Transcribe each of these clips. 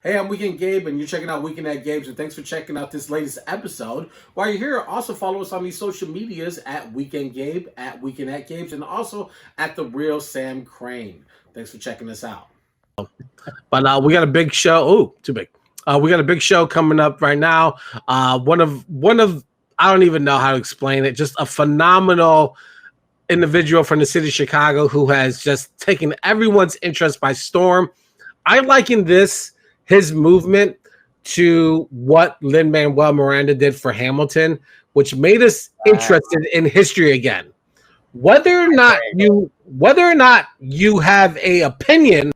Hey, I'm Weekend Gabe, and you're checking out Weekend at Gabe's, and thanks for checking out this latest episode. While you're here, also follow us on these social medias at Weekend Gabe, at Weekend at Gabe's, and also at The Real Sam Crane. Thanks for checking us out. But we got a big show. Oh, too big. We got a big show coming up right now. One of I don't even know how to explain it. Just a phenomenal individual from the city of Chicago who has just taken everyone's interest by storm. I liken his movement to what Lin-Manuel Miranda did for Hamilton, which made us interested in history again. Whether or not you have a opinion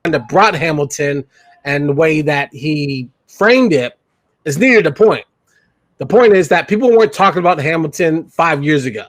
that brought Hamilton and the way that he framed it is neither the point. The point is that people weren't talking about Hamilton 5 years ago,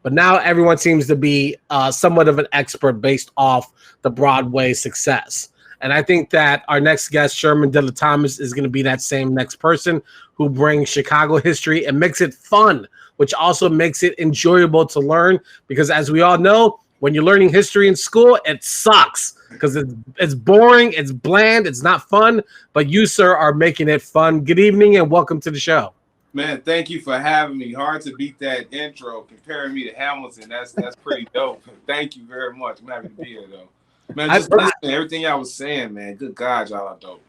but now everyone seems to be somewhat of an expert based off the Broadway success. And I think that our next guest, Shermann Dilla Thomas, is going to be that same next person who brings Chicago history and makes it fun, which also makes it enjoyable to learn. Because as we all know, when you're learning history in school, it sucks because it's boring, it's bland, it's not fun. But you, sir, are making it fun. Good evening and welcome to the show. Man, thank you for having me. Hard to beat that intro comparing me to Hamilton. That's pretty dope. Thank you very much. I'm happy to be here though. Man, just listening to everything y'all was saying, man. Good God, y'all are dope.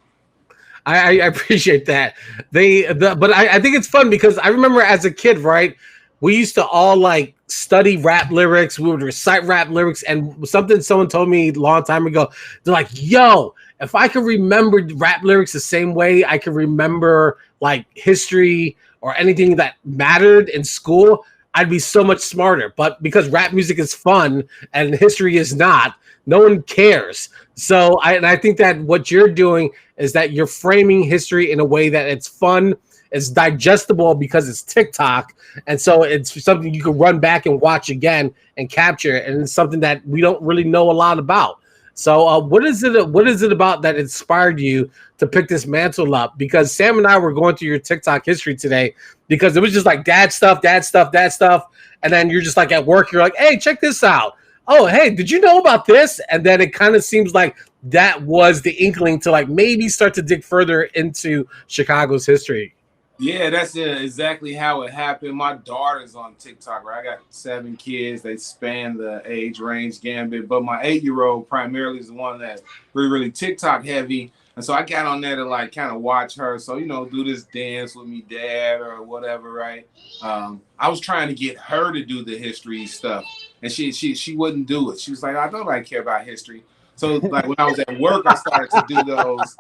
I appreciate that. But I think it's fun because I remember as a kid, right? We used to all like study rap lyrics. We would recite rap lyrics, and something someone told me a long time ago. They're like, "Yo, if I could remember rap lyrics the same way I could remember like history or anything that mattered in school, I'd be so much smarter." But because rap music is fun and history is not, no one cares. So I think that what you're doing is that you're framing history in a way that it's fun, it's digestible because it's TikTok, and so it's something you can run back and watch again and capture, and it's something that we don't really know a lot about. So what is it about that inspired you to pick this mantle up? Because Sam and I were going through your TikTok history today because it was just like dad stuff, and then you're just like at work, you're like, hey, check this out. Oh, hey, did you know about this? And then it kind of seems like that was the inkling to like maybe start to dig further into Chicago's history. Yeah, that's exactly how it happened. My daughter's on TikTok, right? I got 7 kids. They span the age range gambit, but my 8-year-old primarily is the one that's really TikTok heavy. And so I got on there to like kind of watch her. So, do this dance with me, dad, or whatever, right? I was trying to get her to do the history stuff, and she wouldn't do it. She was like, I don't like care about history. So like when I was at work, I started to do those,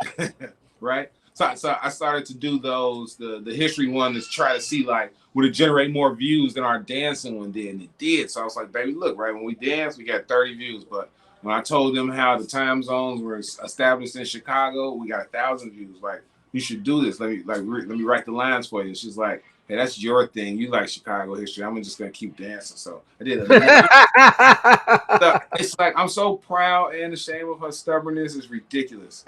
right? So I started to do those, the history one, to try to see like would it generate more views than our dancing one did, and it did. So I was like, baby, look, right, when we danced, we got 30 views, but when I told them how the time zones were established in Chicago, we got 1,000 views. Like, you should do this. Let me write the lines for you. She's like, hey, that's your thing. You like Chicago history. I'm just gonna keep dancing. So I did it. It's like I'm so proud and ashamed of her stubbornness. It's ridiculous.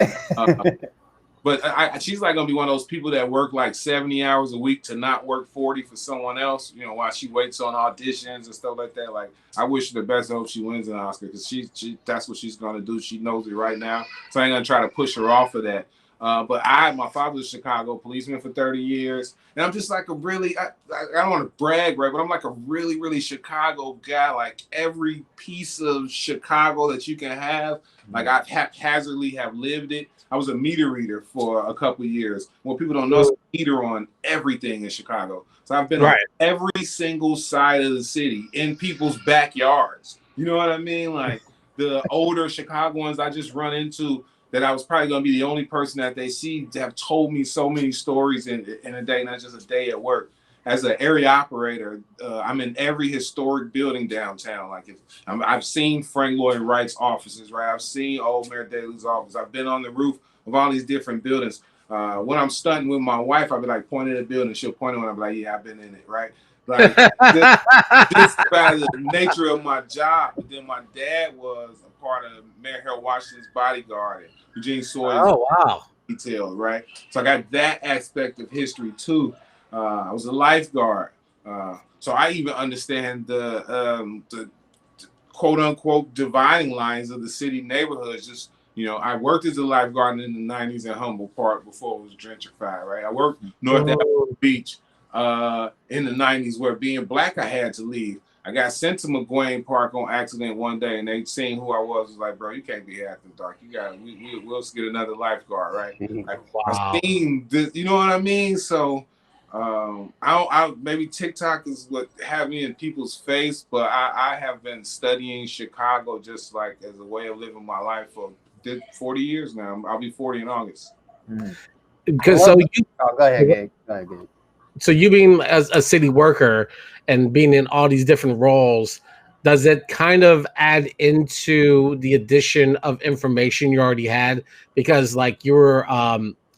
But she's like gonna be one of those people that work like 70 hours a week to not work 40 for someone else. While she waits on auditions and stuff like that. Like, I wish her the best. I hope she wins an Oscar because she that's what she's gonna do. She knows it right now, so I ain't gonna try to push her off of that. But my father was a Chicago policeman for 30 years, and I'm just like I don't want to brag, right? But I'm like a really Chicago guy. Like every piece of Chicago that you can have, like I haphazardly have lived it. I was a meter reader for a couple of years. What people don't know is a meter on everything in Chicago. So I've been on every single side of the city in people's backyards. You know what I mean? Like the older Chicagoans I just run into that I was probably going to be the only person that they see to have told me so many stories in a day, not just a day at work. As an area operator, I'm in every historic building downtown. Like I've seen Frank Lloyd Wright's offices, right? I've seen Old Mayor Daley's office. I've been on the roof of all these different buildings. When I'm stunting with my wife, I'll be like pointing at a building. She'll point at it. I'm like, yeah, I've been in it, right? Like just by the nature of my job. But then my dad was a part of Mayor Harold Washington's bodyguard and Eugene Sawyer's detail, right? So I got that aspect of history too. I was a lifeguard, so I even understand the quote unquote dividing lines of the city neighborhoods. Just You know, I worked as a lifeguard in the 90s at Humboldt Park before it was gentrified, right? I worked North Avenue Beach in the 90s where being black, I had to leave. I got sent to McGuane Park on accident one day, and they seen who I was like, bro, you can't be here after dark. You got we'll get another lifeguard, right? Like, Wow. I seen this, you know what I mean? So I maybe TikTok is what have me in people's face, but I have been studying Chicago just like as a way of living my life for 40 years now. I'll be 40 in August. Because so you go ahead, Gabe. Go ahead, Gabe. So you being as a city worker and being in all these different roles, does it kind of add into the addition of information you already had? Because like you were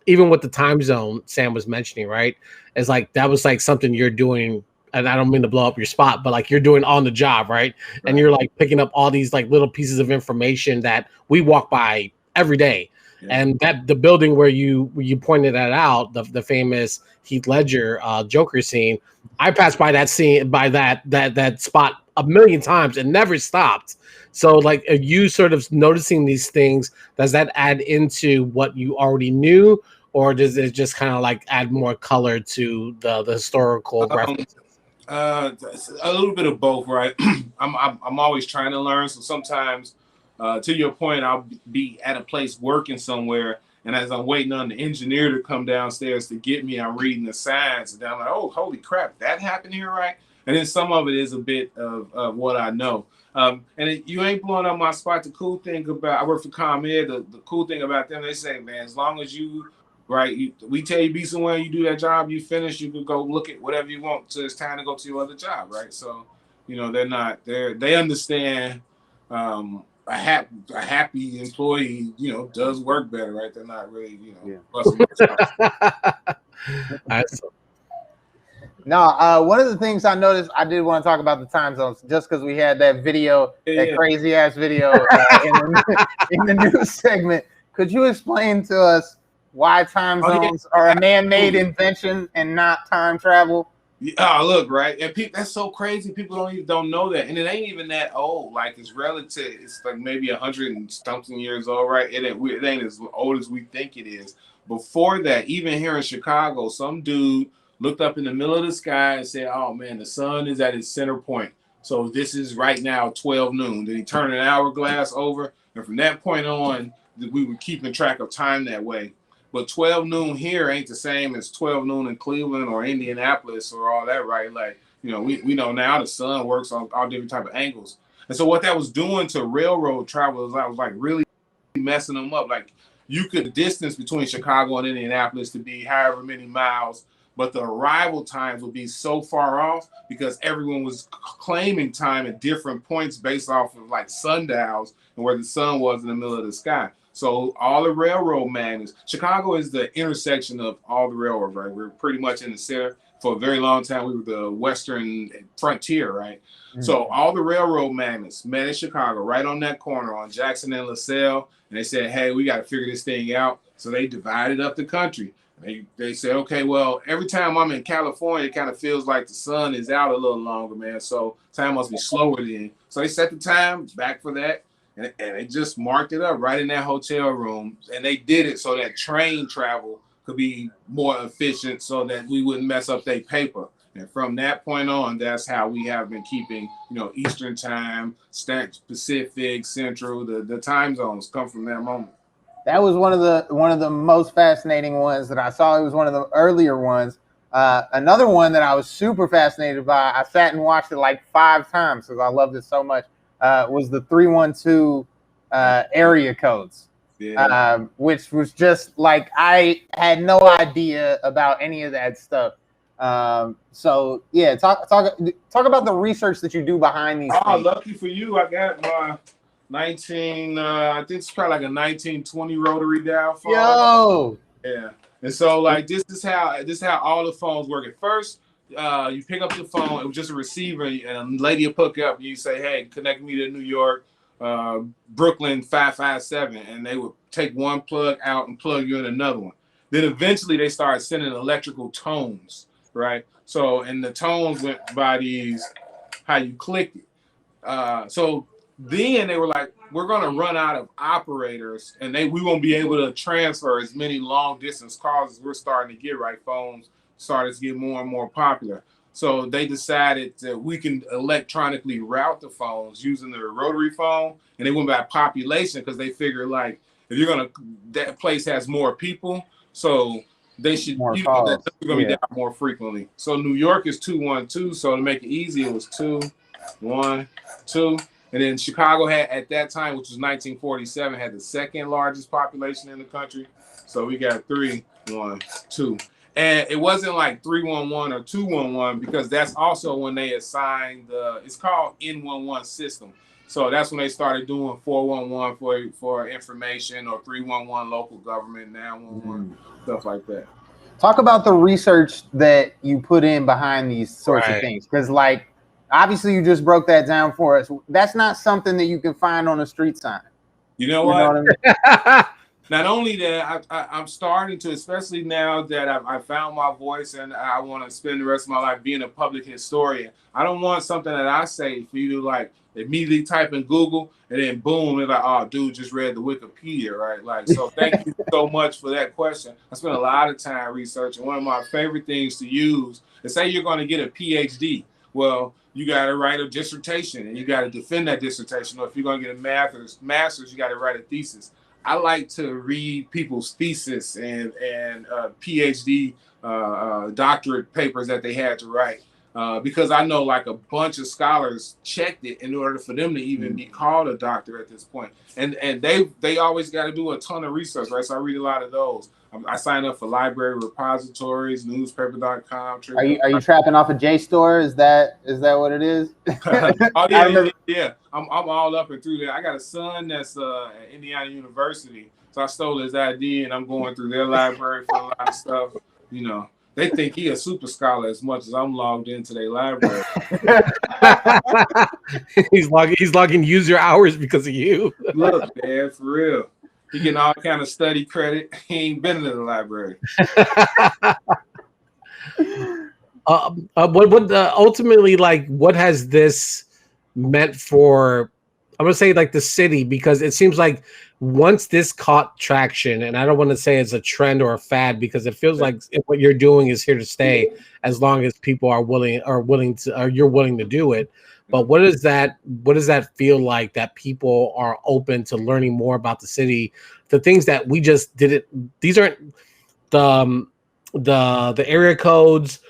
even with the time zone Sam was mentioning, right? It's like that was like something you're doing, and I don't mean to blow up your spot, but like you're doing on the job, right? And you're like picking up all these like little pieces of information that we walk by every day. And that the building where you pointed that out, the famous Heath Ledger Joker scene, I passed by that scene that spot a million times and never stopped. So like, are you sort of noticing these things? Does that add into what you already knew, or does it just kind of like add more color to the historical references? A little bit of both, right? I'm always trying to learn, so sometimes. To your point, I'll be at a place working somewhere, and as I'm waiting on the engineer to come downstairs to get me, I'm reading the signs, and I'm like, oh, holy crap, that happened here, right? And then some of it is a bit of what I know. You ain't blowing up my spot. The cool thing about, I work for ComEd, the cool thing about them, they say, man, as long as you, right, we tell you be somewhere, you do that job, you finish, you can go look at whatever you want till it's time to go to your other job, right? So, you know, they understand a happy employee, you know, does work better, right? They're not really, you know, busting No, one of the things I noticed, I did want to talk about the time zones, just because we had that video, that crazy ass video in the news segment. Could you explain to us why time zones are a man-made invention and not time travel? Oh, look, right, and that's so crazy. People don't know that, and it ain't even that old. Like it's relative. It's like maybe 100 and something years old, right? It ain't as old as we think it is. Before that, even here in Chicago, some dude looked up in the middle of the sky and said, "Oh man, the sun is at its center point. So this is right now 12 noon." Then he turned an hourglass over, and from that point on, we were keeping track of time that way. But 12 noon here ain't the same as 12 noon in Cleveland or Indianapolis or all that, right? Like, you know, we know now the sun works on all different type of angles. And so what that was doing to railroad travelers, I was like really messing them up. Like you could distance between Chicago and Indianapolis to be however many miles, but the arrival times would be so far off because everyone was claiming time at different points based off of like sundials and where the sun was in the middle of the sky. So all the railroad magnets, Chicago is the intersection of all the railroads, right? We're pretty much in the center. For a very long time, we were the western frontier, right? Mm-hmm. So all the railroad magnets met in Chicago, right on that corner on Jackson and LaSalle, and they said, hey, we got to figure this thing out. So they divided up the country. They said, okay, well, every time I'm in California, it kind of feels like the sun is out a little longer, man. So time must be slower then. So they set the time back for that. And they just marked it up right in that hotel room. And they did it so that train travel could be more efficient so that we wouldn't mess up their paper. And from that point on, that's how we have been keeping, you know, Eastern time, Pacific, Central, the time zones come from that moment. That was one of the most fascinating ones that I saw. It was one of the earlier ones. Another one that I was super fascinated by, I sat and watched it like 5 times because I loved it so much. Was the 312 area codes, which was just like I had no idea about any of that stuff. So yeah, talk about the research that you do behind these things. Lucky for you, I got my 19. I think it's probably like a 1920 rotary dial phone. Yo, yeah. And so like this is how all the phones work. At first, you pick up the phone, it was just a receiver, and a lady will pick up, and you say, hey, connect me to New York, Brooklyn 557, and they would take one plug out and plug you in another one. Then eventually they started sending electrical tones, right? So, and the tones went by these, how you clicked it. So then they were like, we're going to run out of operators, and we won't be able to transfer as many long distance calls as we're starting to get. Right, phones started to get more and more popular. So they decided that we can electronically route the phones using the rotary phone, and they went by population because they figured like if that place has more people, so they should More that calls. they're going to be down more frequently. So New York is 212. So to make it easy, it was 212. And then Chicago had, at that time, which was 1947, had the second largest population in the country. So we got 312. And it wasn't like 311 or 211 because that's also when they assigned it's called N11 system. So that's when they started doing 411 for information, or 311 local government, 911, stuff like that. Talk about the research that you put in behind these sorts of things. Because like, obviously you just broke that down for us. That's not something that you can find on a street sign. You know what? Know what I mean? Not only that, I'm starting to, especially now that I found my voice and I want to spend the rest of my life being a public historian. I don't want something that I say for you to like immediately type in Google and then boom, it's like, oh, dude just read the Wikipedia, right? Like, so thank you so much for that question. I spent a lot of time researching. One of my favorite things to use is, say you're going to get a PhD. Well, you got to write a dissertation and you got to defend that dissertation. Or if you're going to get a master's, you got to write a thesis. I like to read people's thesis and PhD doctorate papers that they had to write because I know like a bunch of scholars checked it in order for them to even be called a doctor at this point. And they always got to do a ton of research, right? So I read a lot of those. I sign up for library repositories, newspaper.com. Are you trapping off a JSTOR? Is that what it is? Oh yeah. I'm all up and through there. I got a son that's at Indiana University, so I stole his ID and I'm going through their library for a lot of stuff. You know, they think he a super scholar as much as I'm logged into their library. he's logging user hours because of you. Look, man, for real. He getting all kind of study credit. He ain't been in the library. Ultimately, like, what has this meant for, I'm gonna say, like, the city? Because it seems like once this caught traction, and I don't want to say it's a trend or a fad, because it feels like what you're doing is here to stay as long as people are willing to, or you're willing to do it. But what does that feel like, that people are open to learning more about the city, the things that we just didn't? These aren't the area codes.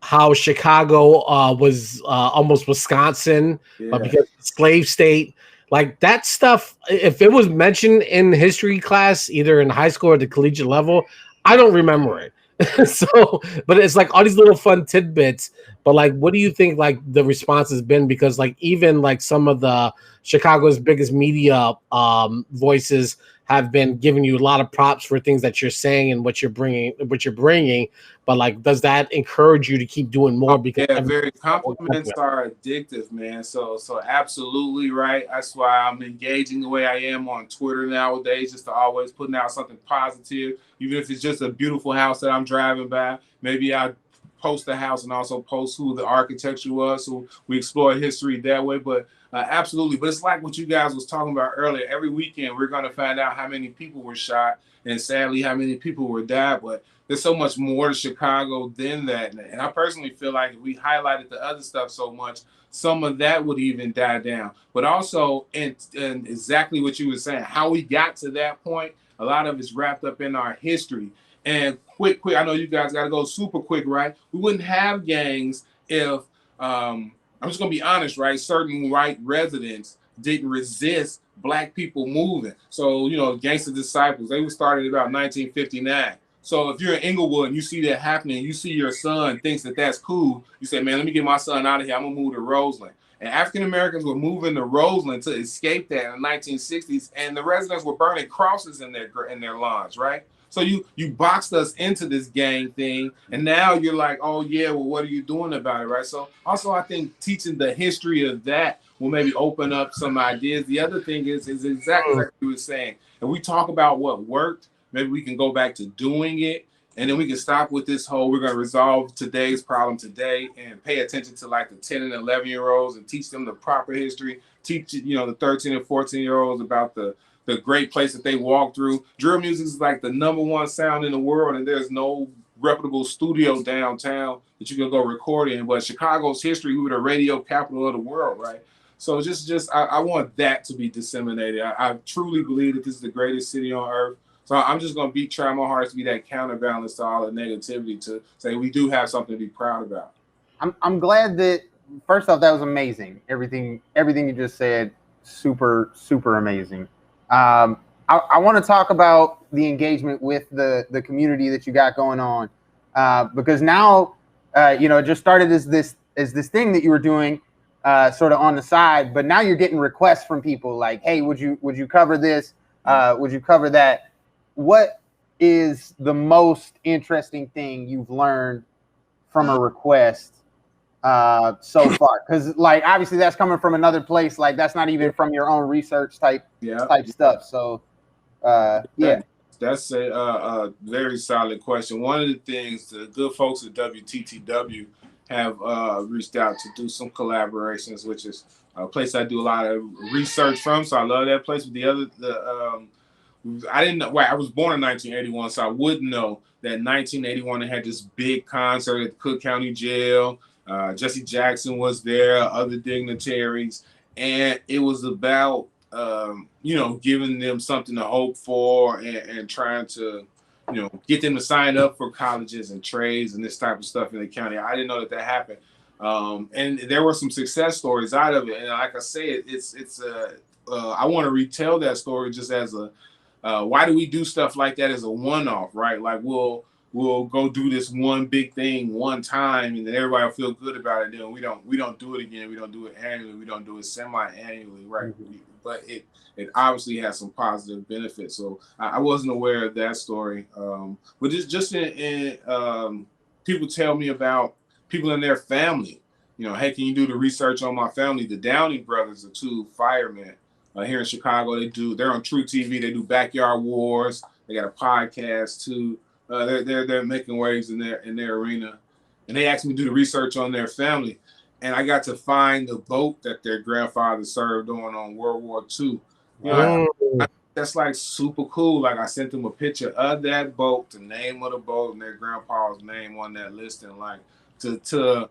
How Chicago was almost Wisconsin, but because slave state, like that stuff. If it was mentioned in history class, either in high school or the collegiate level, I don't remember it. So, but it's like all these little fun tidbits. But like, what do you think like the response has been? Because like even like some of the Chicago's biggest media voices have been giving you a lot of props for things that you're saying and what you're bringing. But like, does that encourage you to keep doing more? Because very compliments are addictive, man. So absolutely right. That's why I'm engaging the way I am on Twitter nowadays, just to always putting out something positive, even if it's just a beautiful house that I'm driving by. Maybe I post the house and also post who the architecture was, so we explore history that way. But absolutely. But it's like what you guys was talking about earlier. Every weekend we're going to find out how many people were shot and sadly how many people were died. But there's so much more to Chicago than that. And I personally feel like if we highlighted the other stuff so much, some of that would even die down. But also, and exactly what you were saying, how we got to that point, a lot of it's wrapped up in our history. And quick, I know you guys got to go super quick, right? We wouldn't have gangs if, I'm just going to be honest, right? Certain white residents didn't resist black people moving. So, you know, Gangsta Disciples, they were started about 1959. So if you're in Inglewood and you see that happening, you see your son thinks that that's cool, you say, man, let me get my son out of here. I'm going to move to Roseland. And African-Americans were moving to Roseland to escape that in the 1960s, and the residents were burning crosses in their lawns, right? So you boxed us into this gang thing, and now you're like, oh, yeah, well, what are you doing about it, right? So also I think teaching the history of that will maybe open up some ideas. The other thing is exactly like you were saying. If we talk about what worked, maybe we can go back to doing it And then we can stop with this whole, we're going to resolve today's problem today and pay attention to like the 10 and 11-year-olds and teach them the proper history. Teach, the 13 and 14-year-olds about the great place that they walk through. Drill music is like the #1 sound in the world, and there's no reputable studio downtown that you can go record in. But Chicago's history, we were the radio capital of the world, right? So I want that to be disseminated. I truly believe that this is the greatest city on earth. So I'm just going to try my hardest to be that counterbalance to all the negativity, to say we do have something to be proud about. I'm glad that, first off, that was amazing. Everything you just said, super, super amazing. I want to talk about the engagement with the community that you got going on, because now, it just started as this thing that you were doing sort of on the side, but now you're getting requests from people like, hey, would you cover this? Would you cover that? What is the most interesting thing you've learned from a request so far? Because like obviously that's coming from another place, like that's not even from your own research type stuff. So yeah. That's a very solid question. One of the things the good folks at WTTW have reached out to do some collaborations, which is a place I do a lot of research from. So I love that place. But I didn't know. Well, I was born in 1981, so I wouldn't know that 1981 they had this big concert at the Cook County Jail. Jesse Jackson was there, other dignitaries, and it was about giving them something to hope for and trying to get them to sign up for colleges and trades and this type of stuff in the county. I didn't know that happened, and there were some success stories out of it. And like I said, I want to retell that story just as a why do we do stuff like that as a one-off, right? Like we'll go do this one big thing one time, and then everybody will feel good about it. Then we don't do it again. We don't do it annually. We don't do it semi-annually, right? But it obviously has some positive benefits. So I wasn't aware of that story. But just in people tell me about people in their family. Hey, can you do the research on my family? The Downey brothers are 2 firemen. Here in Chicago, they're on True TV. They do Backyard Wars. They got a podcast too. They're making waves in their arena, and they asked me to do the research on their family, and I got to find the boat that their grandfather served on World War II. That's like super cool. Like I sent them a picture of that boat, the name of the boat, and their grandpa's name on that list, and like to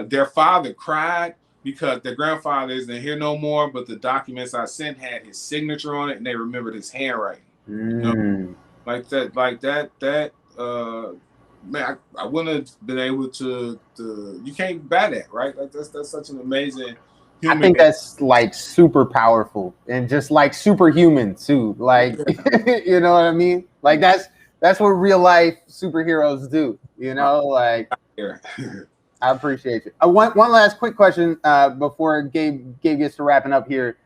their father cried because their grandfather isn't here no more, but the documents I sent had his signature on it, and they remembered his handwriting. Like that. Man, I wouldn't have been able to. You can't buy that, right? Like that's such an amazing. I think that's like super powerful and just like superhuman too. Like, you know what I mean? Like that's what real life superheroes do. Like. I appreciate it. One last quick question before Gabe gets to wrapping up here.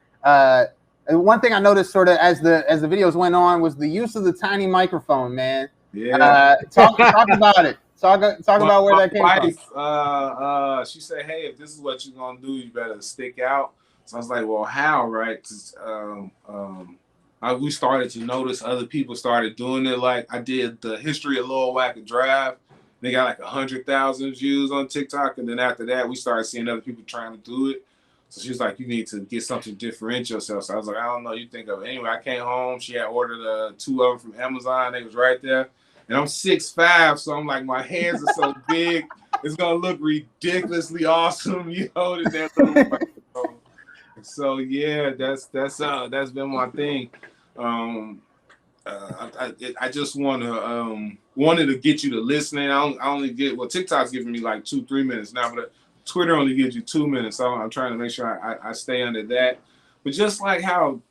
One thing I noticed sort of as the videos went on was the use of the tiny microphone, man. Yeah. Talk about it. Talk about where that came from. She said, "Hey, if this is what you're gonna do, you better stick out." So I was like, "Well, how?" Right? 'Cause, we started to notice other people started doing it. Like I did the history of Lil Wacker Drive. They got like 100,000 views on TikTok, and then after that, we started seeing other people trying to do it. So she was like, "You need to get something to differentiate yourself." So I was like, "I don't know. You think of it." Anyway, I came home. She had ordered 2 of them from Amazon. They was right there. And I'm 6'5", so I'm like, my hands are so big. It's going to look ridiculously awesome, that little microphone. So, yeah, that's been my thing. I just wanted to get you to listening. I only get, TikTok's giving me like 2-3 minutes now, but Twitter only gives you 2 minutes. So I'm trying to make sure I stay under that. But just like how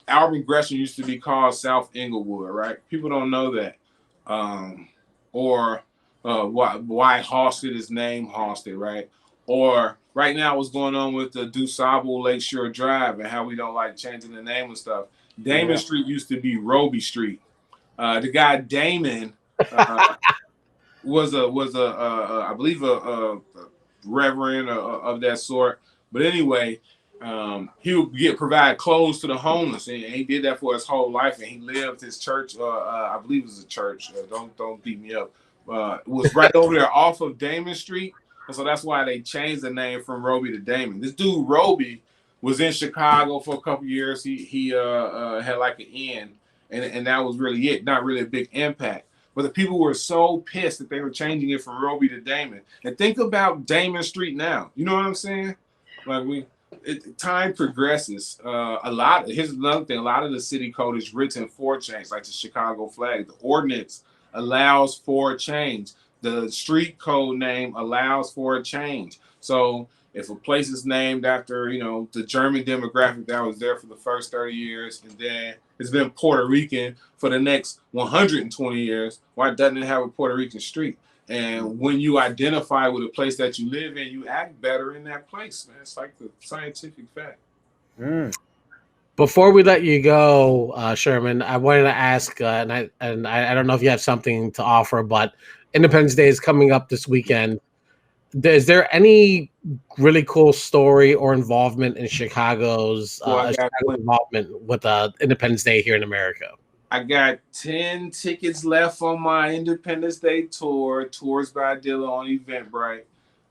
Alvin Gresham used to be called South Inglewood, right? People don't know that. Or why Halsted is named Halsted, right? Or right now what's going on with the DuSable Lakeshore Drive and how we don't like changing the name and stuff. Damon Street used to be Roby Street. The guy Damon was I believe a reverend of that sort. But anyway, he would provide clothes to the homeless, and he did that for his whole life. And he lived his church, I believe it was a church. Don't beat me up. It was right over there off of Damon Street, and so that's why they changed the name from Roby to Damon. This dude Roby was in Chicago for a couple years. He had like an inn, and that was really it. Not really a big impact. But the people were so pissed that they were changing it from Roby to Damon. And think about Damon Street now. You know what I'm saying? Like time progresses. Here's another thing. A lot of the city code is written for change, like the Chicago flag. The ordinance allows for change. The street code name allows for a change. So if a place is named after, the German demographic that was there for the first 30 years, and then it's been Puerto Rican for the next 120 years, why doesn't it have a Puerto Rican street? And when you identify with a place that you live in, you act better in that place, man. It's like the scientific fact. Before we let you go, Sherman, I wanted to ask, and I don't know if you have something to offer, but Independence Day is coming up this weekend. Is there any really cool story or involvement in Chicago's involvement with Independence Day here in America? I got 10 tickets left on my Independence Day tour, Tours by Dilla on Eventbrite.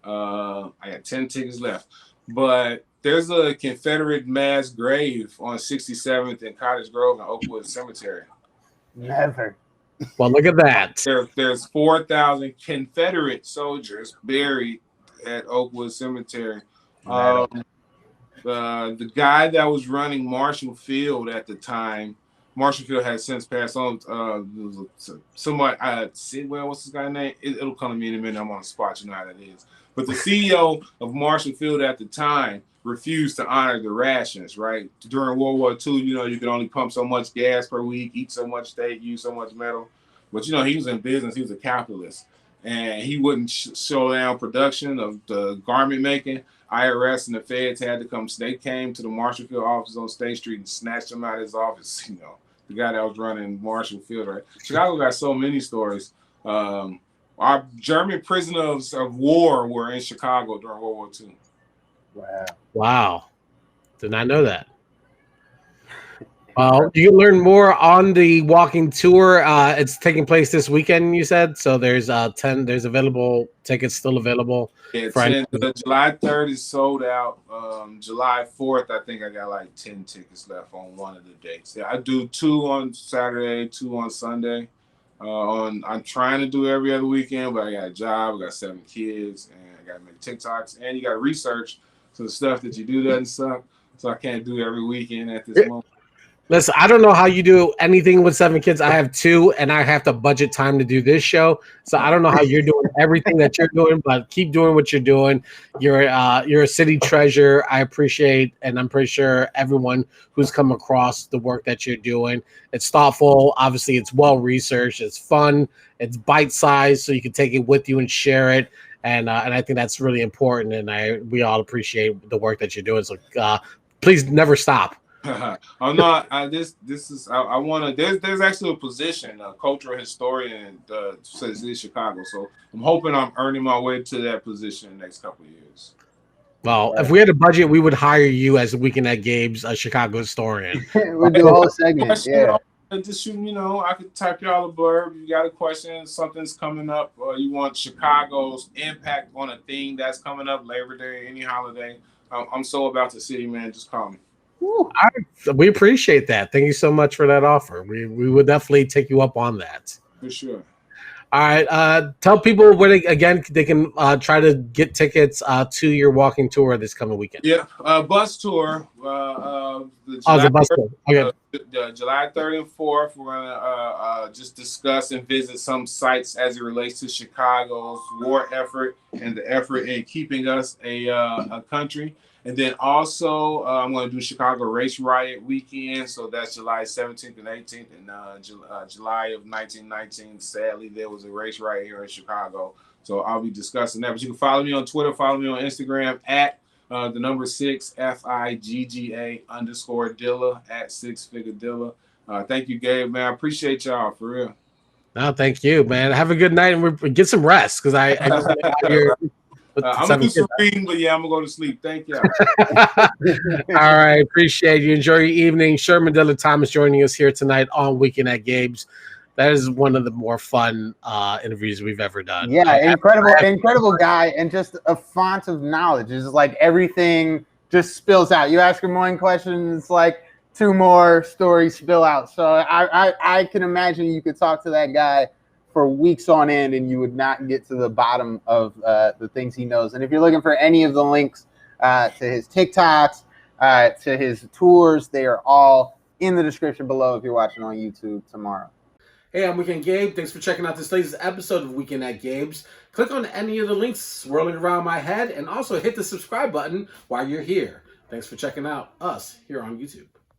I got 10 tickets left. But there's a Confederate mass grave on 67th and Cottage Grove in Oakwood Cemetery. Never. Well, look at that. There's 4,000 Confederate soldiers buried at Oakwood Cemetery. The guy that was running Marshall Field at the time, Marshall Field has since passed on. Somebody, what's this guy's name? It'll come to me in a minute. I'm on the spot. You know how that is. But the CEO of Marshall Field at the time refused to honor the rations, right? During World War II, you could only pump so much gas per week, eat so much steak, use so much metal. But, he was in business. He was a capitalist. And he wouldn't slow down production of the garment making. IRS and the feds had to come. They came to the Marshall Field office on State Street and snatched him out of his office, the guy that was running Marshall Field, right? Chicago got so many stories. Our German prisoners of war were in Chicago during World War II. Wow. Did not know that. You can learn more on the walking tour. It's taking place this weekend, you said. So there's there's available tickets still available. Yeah, July 3rd is sold out. July 4th, I think I got like 10 tickets left on one of the dates. Yeah, I do 2 on Saturday, 2 on Sunday. I'm trying to do every other weekend, but I got a job, I got 7 kids, and I got to make TikToks, and you got to research. So the stuff that you do doesn't suck. So I can't do every weekend at this moment. Listen, I don't know how you do anything with 7 kids. I have 2, and I have to budget time to do this show. So I don't know how you're doing everything that you're doing, but keep doing what you're doing. You're a city treasure. I appreciate, and I'm pretty sure everyone who's come across the work that you're doing. It's thoughtful. Obviously, it's well researched. It's fun. It's bite sized, so you can take it with you and share it. And I think that's really important. And we all appreciate the work that you're doing. So please never stop. I'm not. This is. I want to. There's actually a position, a cultural historian, says in Chicago. So I'm hoping I'm earning my way to that position in the next couple of years. Well, if we had a budget, we would hire you as Weekend at Gabe's Chicago historian. We'll do a whole segment. Yeah. Just shoot, I could type y'all a blurb. You got a question, something's coming up, or you want Chicago's impact on a thing that's coming up, Labor Day, any holiday. I'm so about the city, man. Just call me. We appreciate that. Thank you so much for that offer. We would definitely take you up on that. For sure. All right. Tell people where they can try to get tickets to your walking tour this coming weekend. Yeah, bus tour. The bus tour. Okay. July 3rd and 4th, we're gonna just discuss and visit some sites as it relates to Chicago's war effort and the effort in keeping us a country. And then also, I'm going to do Chicago Race Riot weekend. So that's July 17th and 18th. And July of 1919, sadly, there was a race riot here in Chicago. So I'll be discussing that. But you can follow me on Twitter, follow me on Instagram at the number 6 FIGGA _ Dilla at 6figure Dilla. Thank you, Gabe, man. I appreciate y'all for real. No, thank you, man. Have a good night and get some rest because I I'm gonna do some reading, but yeah, I'm gonna go to sleep. Thank you. All right, appreciate you. Enjoy your evening. Shermann Dilla Thomas joining us here tonight on Weekend at Gabe's. That is one of the more fun interviews we've ever done. Yeah, incredible guy, and just a font of knowledge. It's like everything just spills out. You ask him one question, it's like 2 more stories spill out. So I can imagine you could talk to that guy for weeks on end, and you would not get to the bottom of the things he knows. And if you're looking for any of the links to his TikToks, to his tours, they are all in the description below if you're watching on YouTube tomorrow. Hey, I'm Weekend Gabe. Thanks for checking out this latest episode of Weekend at Gabe's. Click on any of the links swirling around my head, and also hit the subscribe button while you're here. Thanks for checking out us here on YouTube.